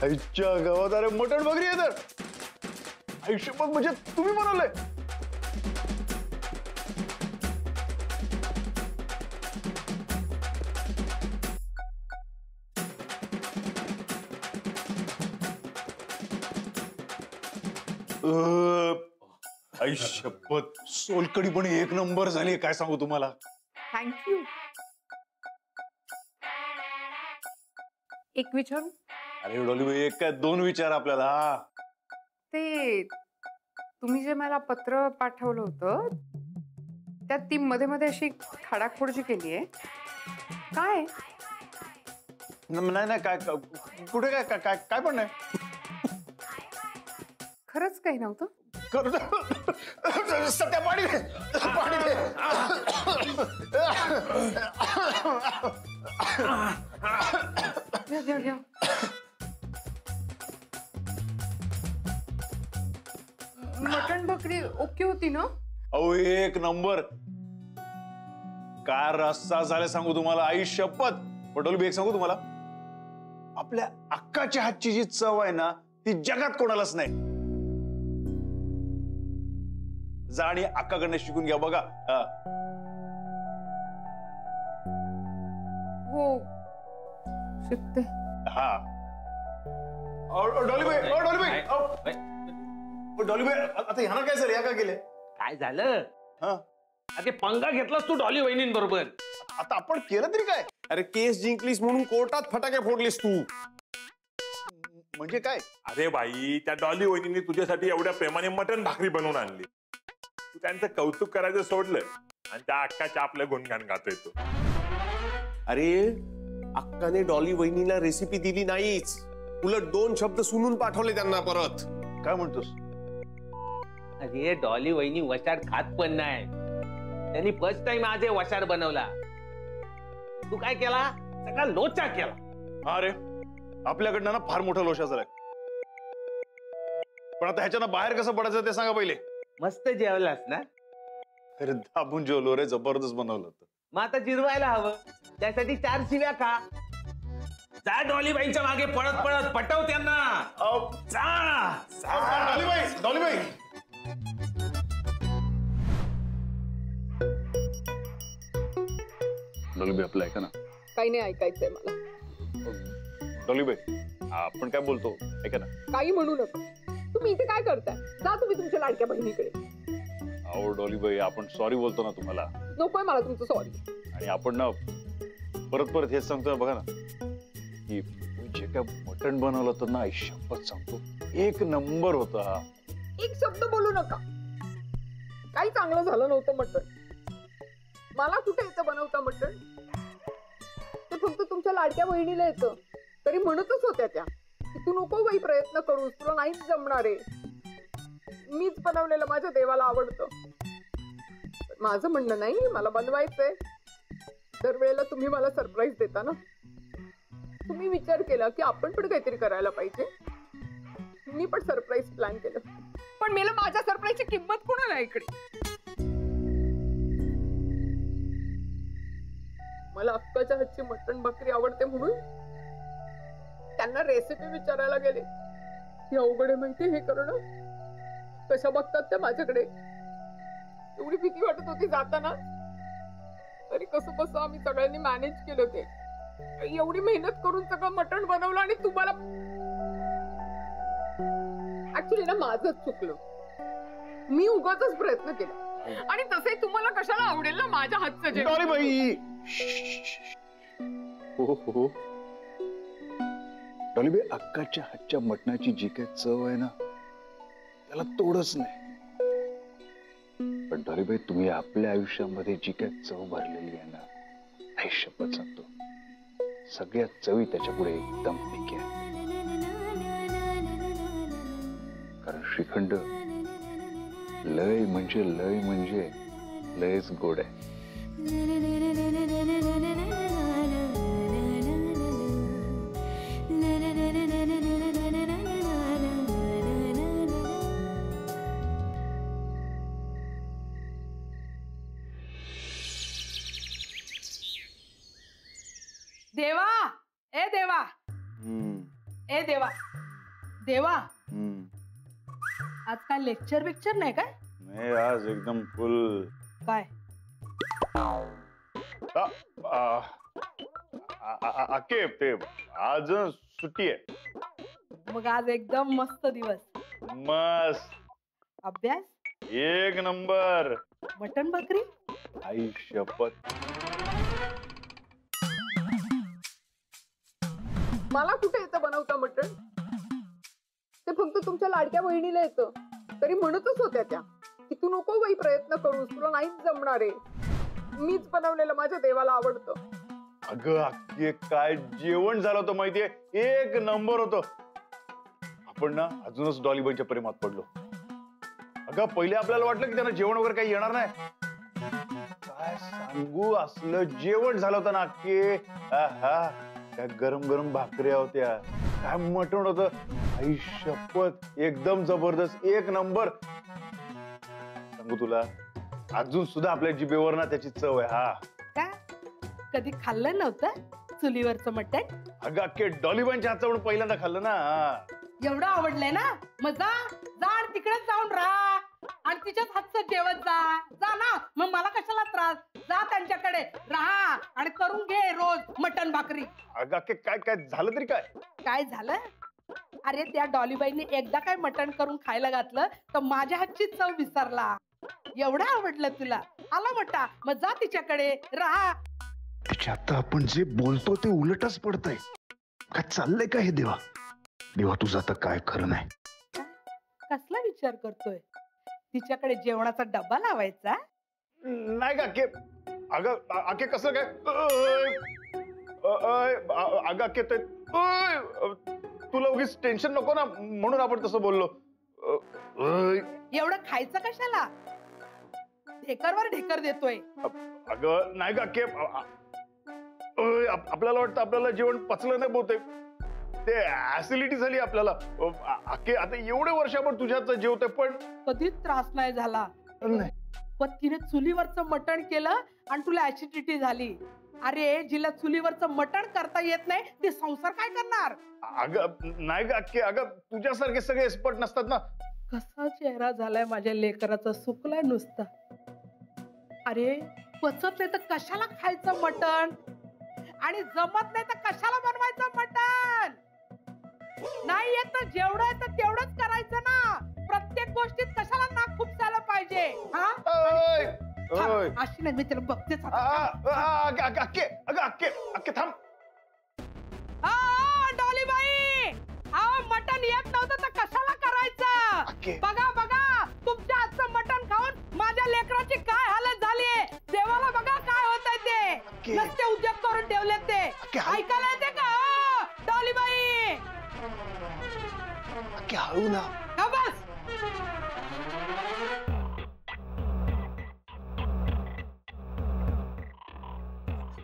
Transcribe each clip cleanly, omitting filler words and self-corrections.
आईच्या गावात अरे मटण बकरी आहे तर आयुष्यभर म्हणजे तुम्ही बनवलंय. आयुष्यभर सोलकडी पण एक नंबर झाली. काय सांगू तुम्हाला. थँक्यू. एक विचारू. अरे डॉली एक काय दोन विचार आपल्याला. ते तुम्ही जे मला पत्र पाठवलं होतं त्यात ती मध्ये मध्ये अशी खाडाखोडची केली आहे काय. नाही नाही काय कुठे काय काय काय पण नाही. खरंच काही नव्हतं. सध्या पाणी दे पाणी दे. घ्या घ्या घ्या. मटण बकरी ओके होती ना. अहो एक नंबर. काय रस्सा झाले सांगू तुम्हाला. आई शपथ. पटोल बी एक सांगू तुम्हाला. आपल्या अक्काच्या हातची जी चव आहे ना ती जगात कोणालाच नाही. जा आणि अक्काकडनं शिकून घ्या बघा. हो शिकते. हा डॉलीबाई डॉलीबाई डॉलीबाई आता ह्याला काय झालं. या का गेले. काय झालं. हा ते पंगा घेतलास तू डॉली वहिनींबरोबर. आता आपण केलं तरी काय. अरे केस जिंकलीस म्हणून कोर्टात फटाके फोडलीस तू. म्हणजे काय. अरे बाई त्या डॉली वहिनींनी तुझ्यासाठी एवढ्या प्रेमाने मटण भाकरी बनवून आणली. तू त्यांचं कौतुक करायचं सोडलं आणि त्या अक्काच्या आपल्या गुणगान गातोय तू. अरे अक्काने डॉली वहिनीला रेसिपी दिली नाहीच. उलट दोन शब्द सुनून पाठवले त्यांना परत. काय म्हणतोस. अरे डॉली वहिनी वशाड खात पण नाही. त्यांनी फर्स्ट टाइम आज वशाड बनवला. तू काय केला. सगळा लोचा केला. अरे आपल्याकडनं ना फार मोठा लोशा झालाय. पण आता ह्याच्यानं बाहेर कसं पडायचं ते सांगा पहिले. मस्त जेवलास ना. अरे दाबून जेवलो रे. जबरदस्त बनवलं होतं. मग आता जिरवायला हवं. त्यासाठी 4 शिव्या खा. जा डॉलीबाईंच्या मागे पळत पळत पटव त्यांना. डॉलीबाई डॉलीबाई डॉलीबाई आपलं ऐका ना. काही नाही ऐकायचंय मला. डॉलीबाई आपण काय बोलतो ऐका ना. काही म्हणू नका. तुम्ही इथे काय करताय. जा तुम्ही तुमच्या लाडक्या बहिणीकडे. अहो डॉलीबाई आपण सॉरी बोलतो ना तुम्हाला. नकोय मला तुमचं सॉरी. आणि आपण ना परत परत हेच सांगतो बघा ना की जे काय मटण बनवलं होतं ना आई शपथ सांगतो एक नंबर होता. एक शब्द बोलू नका. काही चांगलं झालं नव्हतं मटण. मला कुठे येतं बनवता मटण. ते फक्त तुमच्या लाडक्या बहिणीला येतं. तरी म्हणतच होत्या त्या की तू नको बाई प्रयत्न करूस. तुला नाहीच जमणार आहे. मीच बनवलेलं माझ्या देवाला आवडतं. माझं म्हणणं नाही मला बनवायचंय. दरवेळेला तुम्ही मला सरप्राईज देता ना. तुम्ही विचार केला की आपण पण काहीतरी करायला पाहिजे. मी पण सरप्राईज प्लॅन केलं. पण मला माझ्या सरप्राईजची किंमत कोणाला इकडे. मला अक्काच्या हातची मटण भाकरी आवडते म्हणून त्यांना रेसिपी विचारायला गेले. ही अवघड आहे माहिती हे करणं. कशा बघतात त्या माझ्याकडे. एवढी भीती वाटत होती जाताना. तरी कसं बस आम्ही सगळ्यांनी मॅनेज केलं. ते एवढी मेहनत करून सगळं मटण बनवलं आणि तुम्हाला ऍक्च्युली ना माझंच चुकलं. मी उगाचच प्रयत्न केला. आणि तसे तुम्हाला कशाला आवडेल ना माझ्या हातचं जेवण. डॉलीबाई हो हो डॉलीबाई अक्काच्या हातच्या मटणाची जी काही चव आहे ना त्याला तोडच नाही. पण डॉलीबाई तुम्ही आपल्या आयुष्यामध्ये जी काही चव भरलेली आहे ना आई शपथ सांगतो सगळ्या चवी त्याच्या पुढे एकदम फिक्या. कारण श्रीखंड लय म्हणजे लयच गोड आहे. देवा ए देवा ए देवा देवा, हम्म. आज काय लेक्चर बिक्चर नाही काय? नाही आज एकदम फुल. काय अके ते आज सुट्टी आहे. मग आज एकदम मस्त दिवस. मस्त अभ्यास एक नंबर. मटण भाकरी. आई शपथ. मला कुठे येतं बनवता मटण? ते फक्त तुमच्या लाडक्या बहिणीला येतं. तरी म्हणतच होत्या त्या की तू नको बाई प्रयत्न करूस, तुला नाहीच जमणार आहे. मीच बनवलेलं माझ्या देवाला आवडतं. अगं अख्खे काय जेवण झालं होतं माहितीये, एक नंबर होतं. आपण ना अजूनच डॉलीबाईच्या प्रेमात पडलो. अगं पहिले आपल्याला वाटलं की त्यांना जेवण वगैरे काही येणार नाही. काय सांगू, असलं जेवण झालं होतं ना अख्खे. काय गरम गरम भाकऱ्या होत्या, काय मटण होतं. आई शपथ एकदम जबरदस्त, एक नंबर. सांगू तुला, अजून सुद्धा आपल्या जिभेवर ना त्याची चव आहे. हा का कधी खाल्लं नव्हतं चुलीवरचं मटण? अगं अख्खे डॉलीबाईच्या हातचं म्हणून पहिल्यांदा खाल्लं ना. एवढं आवडलंय ना, मग जा जा आणि तिकडेच जाऊन राहा आणि तिच्याच हातचं जेवत जा. जा ना, मग मला कशाला त्रास. जा त्यांच्याकडे राहा आणि करून घे रोज मटण भाकरी. अगं अख्खे काय काय झालं तरी काय? काय झालं? अरे त्या डॉलीबाईने एकदा काय मटण करून खायला घातलं तर माझ्या हातची चव विसरला. एवढं आवडलं तुला, आला मोठा, मग जा तिच्याकडे राहा. तिच्या आता आपण जे बोलतो ते उलटच पडतंय. काय चाललंय का हे देवा? देवा तुझं आता काय खरं नाही. कसला विचार करतोय? तिच्याकडे जेवणाचा डब्बा लावायचा? नाही का अख्खे. अगं अख्खे कसं काय? अगं अख्खे ते तुला उगीच टेन्शन नको ना म्हणून आपण तसं बोललो. एवढं खायचं कशाला? ढेकरवर ढेकर देतोय. अगं नाही का अख्खे. आपल्याला वाटतं आपल्याला जेवण पचलं नाही बहुतेक. ते ऍसिडिटी झाली आपल्याला. अख्खे आता एवढे वर्ष आपण तुझ्याच जेवतोय पण कधीच त्रास नाही झाला. नाही. पण तिने चुलीवरचं मटण केलं आणि तुला ऍसिडिटी झाली. अरे जिला चुलीवरचं मटण करता येत नाही ते संसार काय करणार? अगं नाही का अख्खे. अगं तुझ्यासारखे सगळे एक्सपर्ट नसतात ना. कसा चेहरा झालाय माझ्या लेकराचा, सुकलाय नुसता. अरे पचत नाही तर कशाला खायचं मटण, आणि जमत नाही तर कशाला बनवायचं मटण? नाही येत तर जेवढं येतं तेवढंच करायचं ना. प्रत्येक गोष्टीत कशाला नाक खुपसायला पाहिजे? अशी नाही, मी त्याला बघतेच. अख्खे अगं अख्खे अख्खे थांब. डॉलीबाई, मटण येत नव्हतं तर कशाला करायचं? बघा बघा, तुमच्या हातचं मटण खाऊन माझ्या लेकराची काय हालत झालीये. देवाला बघा काय होतंय ते. नसते उद्योग करून ठेवले ते. ऐकायला येते का डॉलीबाई? हळू ना. हा बस.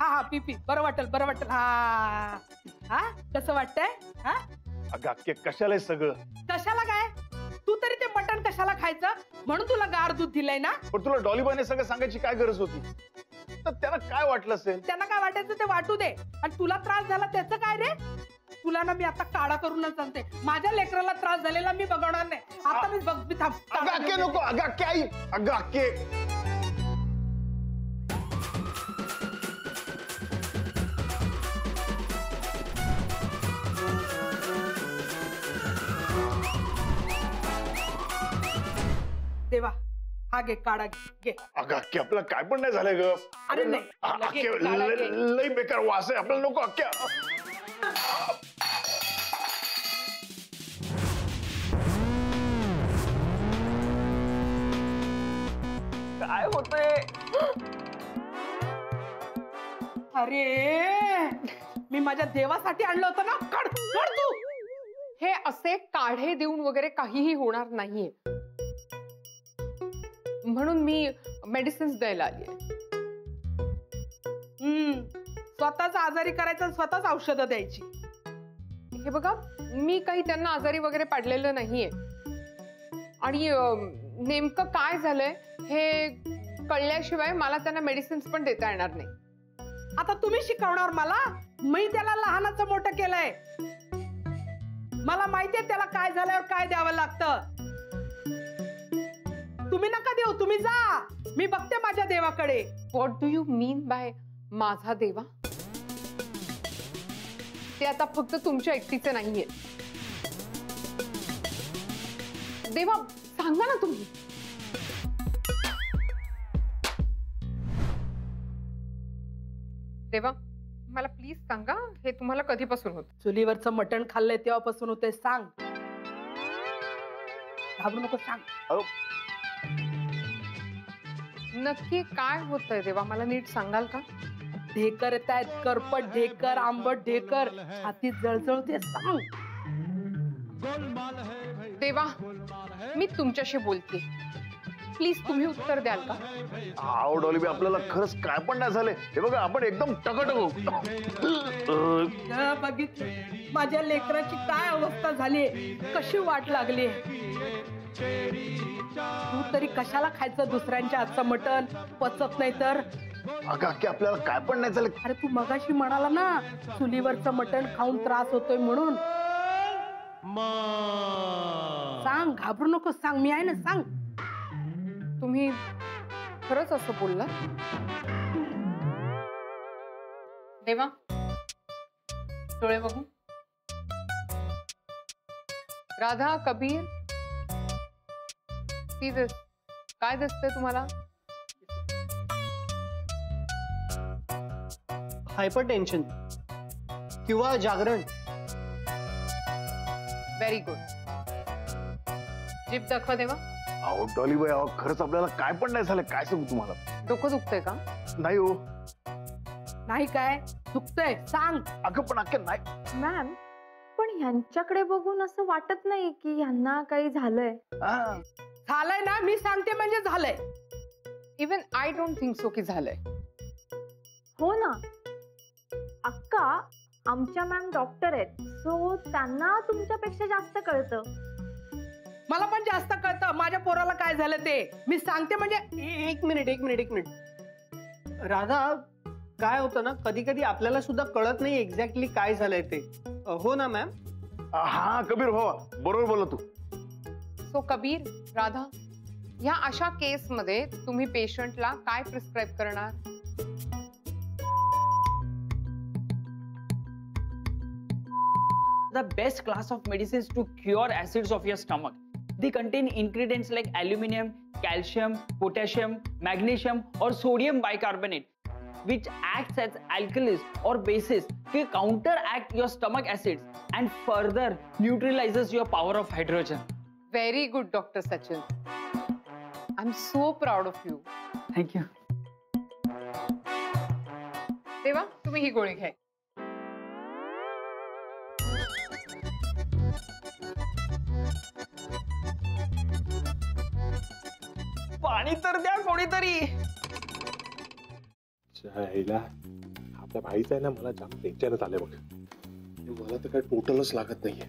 हा पी बरं वाटेल, बरं वाटेल. हा हा कसं वाटतंय? हा अगं अख्खे कशाला सगळं? कशाला काय? तू तरी ते मटण कशाला खायचं म्हणून तुला गार दूध दिलंय ना. पण तुला डॉलीबाईने सगळं सांगायची काय गरज होती? तर त्यांना काय वाटलं असेल? त्यांना काय वाटायचं ते वाटू दे. आणि तुला त्रास झाला त्याचं काय रे? तुला ना मी आता काढा करूनच सांगते, माझ्या लेकराला त्रास झालेला मी बघवणार नाही. आता मी बघ, मी थांब. अगं अख्खे नको. अगं अख्खे आई. अगं अख्खे. देवा हा घे काढा घे. अगं अख्खे आपलं काय पण नाही झालंय ग. अरे नाही, अख्खे काढा घे. लई बेकार वास आहे. आपल्याला नको अख्खे. काय होतंय? अरे मी माझ्या देवासाठी आणलं होतं ना. काढ काढ तू. हे असे काढे देऊन वगैरे काहीही होणार नाहीये, म्हणून मी मेडिसिन्स द्यायला आली. स्वतःच आजारी करायचं, स्वतःच औषधं द्यायची. हे बघा, मी काही त्यांना आजारी वगैरे पाडलेलं नाहीये, आणि नेमकं काय झालंय हे कळल्याशिवाय मला त्यांना मेडिसिन्स पण देता येणार नाही. आता तुम्ही शिकवणार मला? मी त्याला लहानाचं मोठं केलंय. मला माहितीये त्याला काय झाल्यावर काय द्यावं लागतं. तुम्ही नका देऊ, तुम्ही जा. मी बघते माझ्या देवाकडे. What do you mean by माझा देवा? ते आता फक्त तुमच्या एकटीचे नाहीये. देवा सांगा ना तुम्ही. देवा मला प्लीज सांगा, हे तुम्हाला कधीपासून होत? चुलीवरचं मटण खाल्लंय तेव्हापासून होते. सांग, घाबरू नको, सांग. नक्की काय होतंय देवा, मला नीट सांगाल का? ढेकर येत आहेत, करपट ढेकर, आंबट ढेकर, हाती जळजळते. सांग देवा, मी तुमच्याशी बोलते, प्लीज तुम्ही उत्तर द्याल का? आहो डॉलीबाई, आपल्याला खरंच काय पण नाही झालंय. हे बघा, आपण एकदम टकटक. बघितलं माझ्या लेकराची काय अवस्था झाली, कशी वाट लागली. तू तरी कशाला खायचं दुसऱ्यांच्या हातचं मटण, पचत नाही तर. अगं की आपल्याला काय पण नाही झालं. अरे तू मगाशी म्हणाला ना चुलीवरचं मटण खाऊन त्रास होतोय म्हणून. सांग, घाबरू नको, सांग, मी आहे ना, सांग. तुम्ही खरंच असं बोलला? देवा डोळे बघू. राधा, कबीर, काय दिसतंय तुम्हाला? हायपर टेन्शन किंवा जागरण. Very good. जीभ दाखवा देवा. अहो डॉलीबाई, अहो खरंच आपल्याला काय पण नाही झालं. काय सांगू तुम्हाला? डोकं दुखतंय का? नाही हो. नाही काय दुखतंय? सांग. अगं पण अख्खं नाही. मॅम, पण ह्यांच्याकडे बघून असं वाटत नाही की ह्यांना काही झालंय. झालंय ना, मी सांगते म्हणजे झालंय. Even I don't think so की झालंय. हो ना अक्का, आमच्या मॅम डॉक्टर आहेत, सो त्यांना तुमच्यापेक्षा जास्त कळतं. मला पण जास्त कळतं माझ्या पोराला काय झालं ते. मी सांगते म्हणजे. एक मिनिट. राधा, काय होतं ना, कधी कधी आपल्याला सुद्धा कळत नाही एक्झॅक्टली काय झालंय ते. हो ना मॅम? हा कबीर, हो बरोबर बोला तू. सो कबीर, राधा, ह्या अशा केस मध्ये तुम्ही पेशंटला काय प्रिस्क्राईब करणार? The best class of medicines to cure acids of your stomach. They contain ingredients like aluminum, calcium, potassium, magnesium or sodium bicarbonate, which acts as alkalis or bases to counteract your stomach acids and further neutralizes your power of hydrogen. Very good, Dr. Sachin. I'm so proud of you. Thank you. देवा, तुम्ही ही गोळी घ्या. पाणी तर द्या कोणीतरी. आपल्या भाईचा आहे ना, मला जाम टेन्शनच आलंय बघ. मला तर काय टोटलच लागत नाहीये.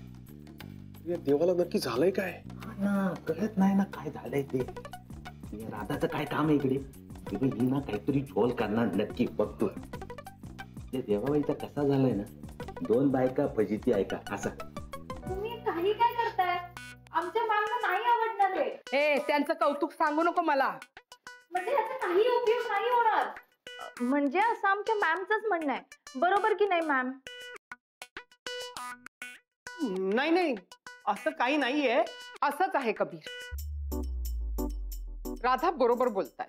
या देवाला नक्की झालंय काय ना, कळत नाही ना काय झालंय ते. राधाचं काय काम आहे इकडे? ही ना काहीतरी झोल करणार नक्की, बघतो. ते देवाबाईचा कसा झालाय ना, 2 बायका फजिती ऐका असा. तुम्ही काही काय करताय? आमच्या मॅमला नाही आवडणार हे. ए, त्यांचं कौतुक सांगू नको मला. म्हणजे याचा काही उपयोग नाही होणार. म्हणजे असं आमच्या मॅमचंच म्हणणं आहे, बरोबर की नाही मॅम? नाही, असं काही नाहीये. असंच आहे कबीर. राधा बरोबर बोलताय.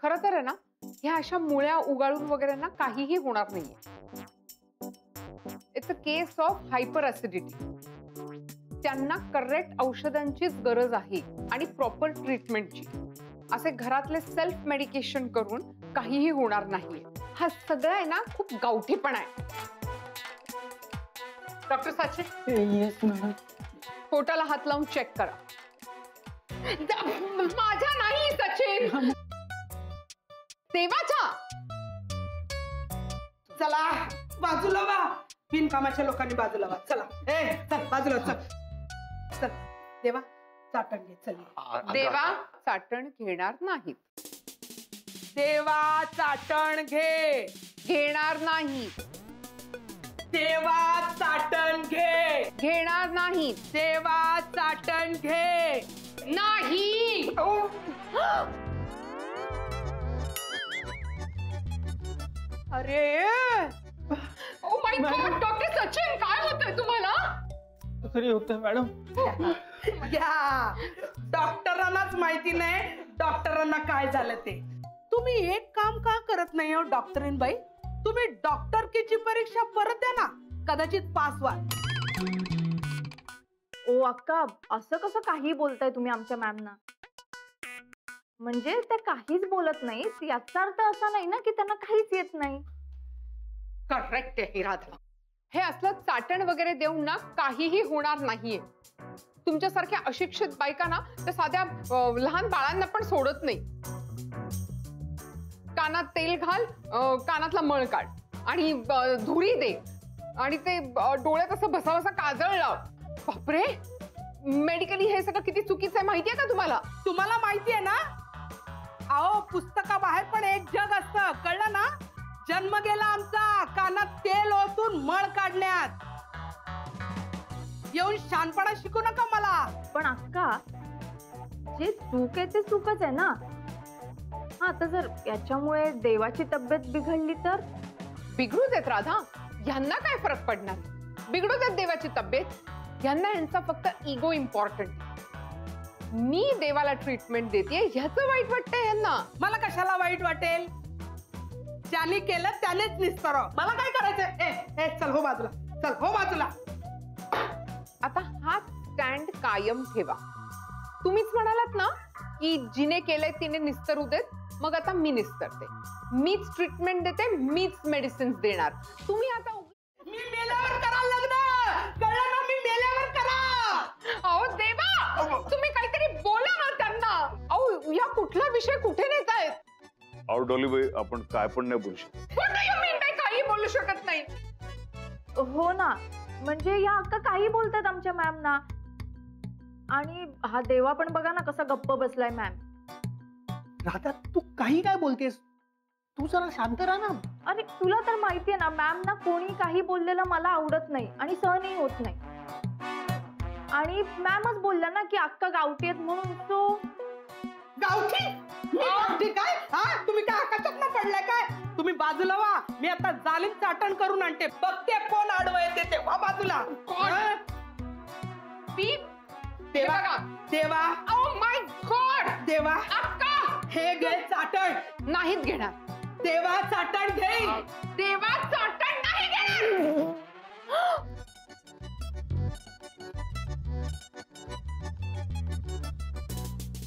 खरं तर आहे ना, ह्या अशा मुळ्या उगाळून वगैरे ना काहीही होणार नाहीये. It's a case of hyper acidity. त्यांना करेक्ट औषधांचीच गरज आहे आणि प्रॉपर ट्रीटमेंटची. असे घरातले सेल्फ मेडिकेशन करून काहीही होणार नाहीये. हा सगळा आहे ना खूप गावठीपणा आहे. Doctor Sachin, yes madam. पोटाला हात लावून चेक करा. माझ्या नाही सचिन, देवाच्या. चला बाजूला वा. बिनकामाच्या लोकांनी बाजूला वा. चला, ए चल बाजूला, चल चल. देवा चाटण घे. चल. देवा चाटण घेणार नाहीत. देवा चाटण घे. घेणार नाही. देवा चाटण घे. घेणार नाही. देवा चाटण घे. नाही. अरे oh my God, doctor Sachin, काय होतंय तुम्हाला? तरी होतं मॅडम. या डॉक्टरांनाच माहिती नाही डॉक्टरांना काय झालं ते. तुम्ही एक काम का करत नाही हो डॉक्टरीन बाई? तुम्ही डॉक्टरकीची परीक्षा परत द्या ना, कदाचित पास व्हाल. ओ अक्का, असं कसं काही बोलताय तुम्ही आमच्या मॅमना? म्हणजे त्या काहीच बोलत नाहीत याचा अर्थ असा नाही ना की त्यांना काहीच येत नाही. करेक्ट आहे राधा. हे असलं चाटण वगैरे देऊन ना काहीही होणार नाहीये. तुमच्यासारख्या अशिक्षित बायकांना त्या साध्या लहान बाळांना पण सोडत नाही. कानात तेल घाल, कानातला मळ काढ आणि धुरी दे आणि ते डोळ्यात असं बसा बसा काजळ लाव. बापरे, मेडिकली हे सगळं किती चुकीचं आहे माहितीये का तुम्हाला? तुम्हाला माहितीये ना? अहो पुस्तकाबाहेर पण एक जग असतं, कळलं ना? जन्म गेला आमचा कानात तेल ओतून मळ काढण्यात. येऊन शानपणा शिकू नका मला. पण अक्का, जे चूक आहे ते चूकच आहे ना. हा, आता जर याच्यामुळे देवाची तब्येत बिघडली तर? बिघडू देत राधा, ह्यांना काय फरक पडणार? बिघडू देत देवाची तब्येत. ह्यांना यांचा फक्त इगो इम्पॉर्टंट. मी देवाला ट्रीटमेंट देते ह्याचं वाईट वाटतंय यांना. मला कशाला वाईट वाटेल? ज्याने केलं त्यानेच निस्ताराव. मला काय करायचंय? चल हो बाजूला, चल हो बाजूला. आता हा स्टँड कायम ठेवा. तुम्हीच म्हणालात ना की जिने केलंय तिने निस्तरू देत. मग आता मी निस्तरते, मीच ट्रीटमेंट देते, मीच मेडिसिन देणार. तुम्ही आता मी मेल्यावर करा लग्न, कळलं ना? मी मेल्यावर करा. अहो देवा, तुम्ही काहीतरी बोला ना त्यांना. अहो या कुठला विषय कुठे नेतायत? अहो डॉलीबाई, आपण काय पण नाही बोलू शकत. What do you mean by काही बोलू शकत नाही? हो ना, म्हणजे या अक्का काही बोलतात आमच्या मॅमना. आणि हा देवा पण बघा ना कसा गप्प बसलाय. मॅम राधा, तू काही काय बोलतेस? तू जरा शांत राहा ना. अरे तुला तर माहितीये ना, मॅम ना कोणी काही बोललेलं मला आवडत नाही आणि सहनही होत नाही. आणि मॅमच बोलल्या ना की अक्का गावठी आहेत म्हणून. तो गावठी? गावठी काय? हा, तुम्ही काय आकाशात ना पडलाय काय? तुम्ही बाजूला व्हा, मी आता जालीम चाटण करून आणते. बघते कोण आडवं येते तेव्हा. बाजूला. देवा, देवा, Oh my God! देवा, अक्का! हे घे चाटण. नाहीत घेणार. देवा चाटण घे. देवा चाटण नाही घेणार.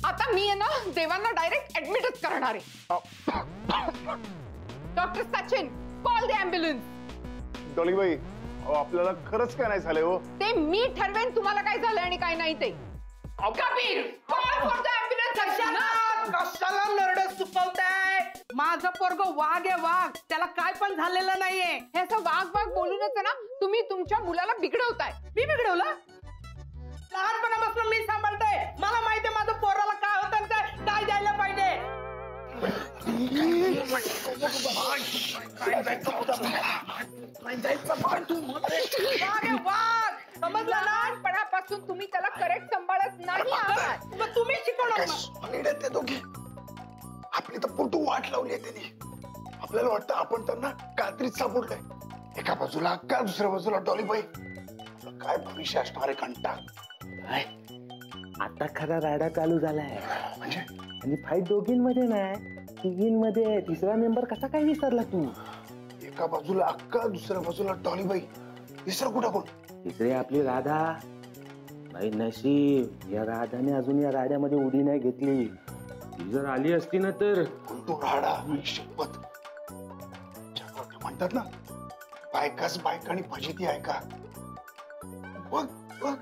आता मी आहे ना देवांना डायरेक्ट ऍडमिटच करणार आहे. Doctor Sachin, call the ambulance. डॉलीबाई, आपल्याला खरंच काय नाही झालंय हो. ते मी ठरवेन तुम्हाला काय झालंय आणि काय नाही ते. Kabir, call for the ambulance. कशाला नरड सुकवताय? माझं पोरग वाघ आहे, वाघ. त्याला काय पण झालेलं नाहीये. हे असं वाघ वाघ बोलूनच आहे ना तुम्ही तुमच्या मुलाला बिघडवताय. मी बिघडवलं? लहानपणापासून मी सांभाळतोय. मला माहितीये माझं पोराला काय होतं, काय द्यायला पाहिजे. समजलं? लहानपणापासून तुम्ही त्याला करेक्ट सांभाळत नाही आहात. मग तुम्ही शिकवणार. ते दोघे आपली तर पोटू वाट लावली आहे त्यांनी. आपल्याला वाटतं आपण त्यांना कात्रीत सापडलंय. एका बाजूला अक्का, दुसऱ्या बाजूला डॉलीबाई. काय भविष्य असणार आहे कंटा. आता खरा राडा चालू झालाय. म्हणजे आणि फाईट दोघींमध्ये नाही, तिघींमध्ये. तिसरा मेंबर कसा काय विसरला तू? एका बाजूला अक्का, दुसऱ्या बाजूला डॉलीबाई. तिसरं कुठं कोण? तिसरी आपली राधा. नाही नशीब, या राधाने अजून या राड्यामध्ये उडी नाही घेतली. ती जर आली असती ना तर तो राडा शपथ. म्हणतात ना, बायकाच बायका आणि फजिती आहे का? बघ बघ